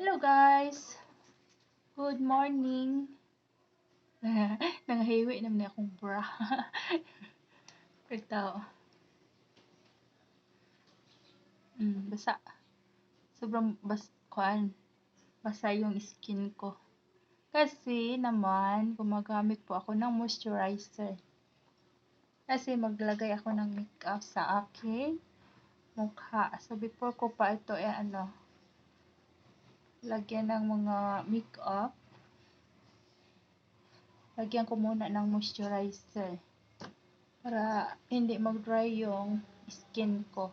Hello guys! Good morning! Nangahiwi naman akong bra. Ito. Basa. Sobrang basa yung skin ko. Kasi naman, gumagamit po ako ng moisturizer. Kasi maglagay ako ng makeup sa aking mukha. So before ko pa ito lagyan ng mga makeup, lagyan ko muna ng moisturizer para hindi mag-dry yung skin ko.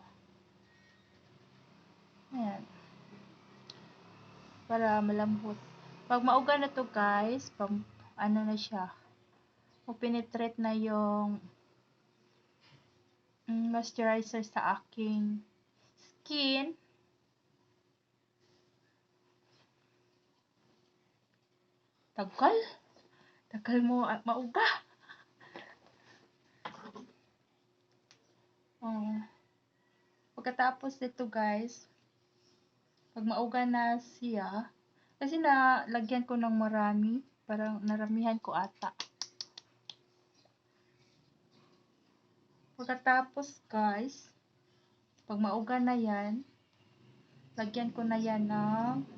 Ayan. Para malambot. Pag mauga na to guys, na siya, penetrate na yung moisturizer sa aking skin. Tagal mo mauga. Pagkatapos nito guys, pag mauga na siya, kasi nalagyan ko ng marami, parang naramihan ko ata. Pagkatapos guys, pag mauga na yan, lagyan ko na yan ng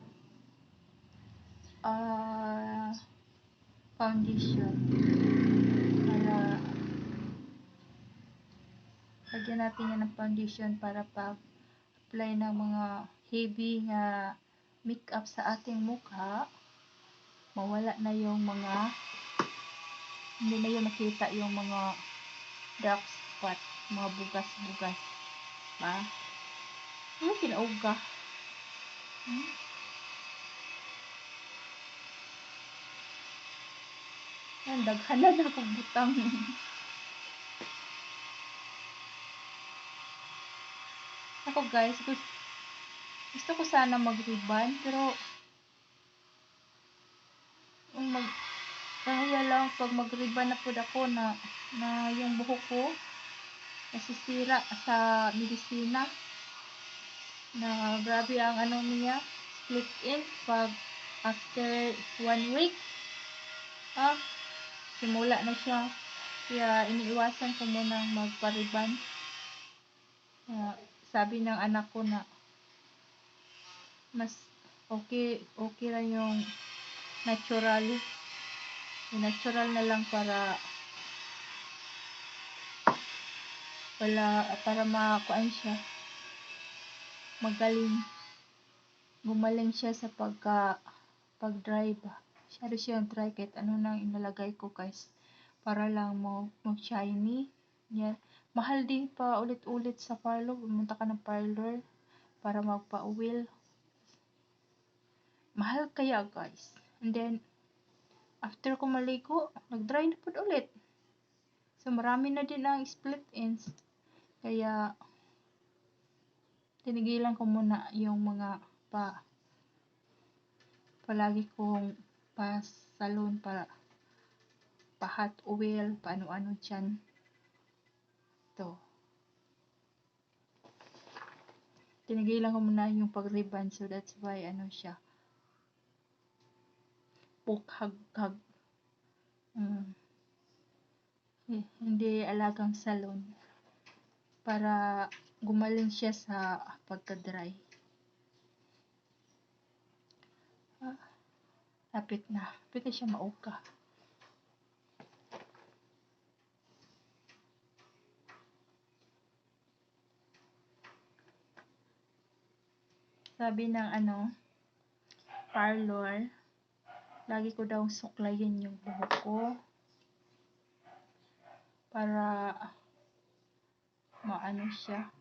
foundation. Lagyan natin yan ng foundation para pag-apply ng mga heavy nga makeup sa ating mukha, mawala na yung hindi na yung makita yung mga dark spot, mga bugas-bugas. Ba? Ano kinauga? Daghanan na akong butang. Ako guys, gusto ko sana mag-ribbon, pero kaya lang pag mag-ribbon na po ako na yung buhok ko nasisira sa medisina, na grabe ang niya, split ends pag after 1 week simula na siya. Kaya iniiwasan ko munang magpa-ribbon. Sabi ng anak ko na mas okay lang yung natural na lang para makuan siya, gumaling siya sa pag-dry ba. Masyado siyang dry kahit ano nang inalagay ko guys, para lang shiny. Yan. Mahal din pa ulit-ulit sa parlor. Pumunta ka ng parlor para magpa-oil. Mahal kaya guys. And then, after ko maligo, nag-dry na po ulit. So, marami na din ang split ends. Kaya, tinigilan ko muna yung mga palagi kong pa-salon, para pa-hot oil, paano-ano dyan. Ito. Tinigilan ko muna yung pag-ribbon. So, that's why, siya. Pukhag-hag. Hindi alagang salon. Para gumaling siya sa pagka-dry. Lapit na siya mauga. Sabi ng parlor, lagi ko daw suklayin yung buhok ko para maano siya.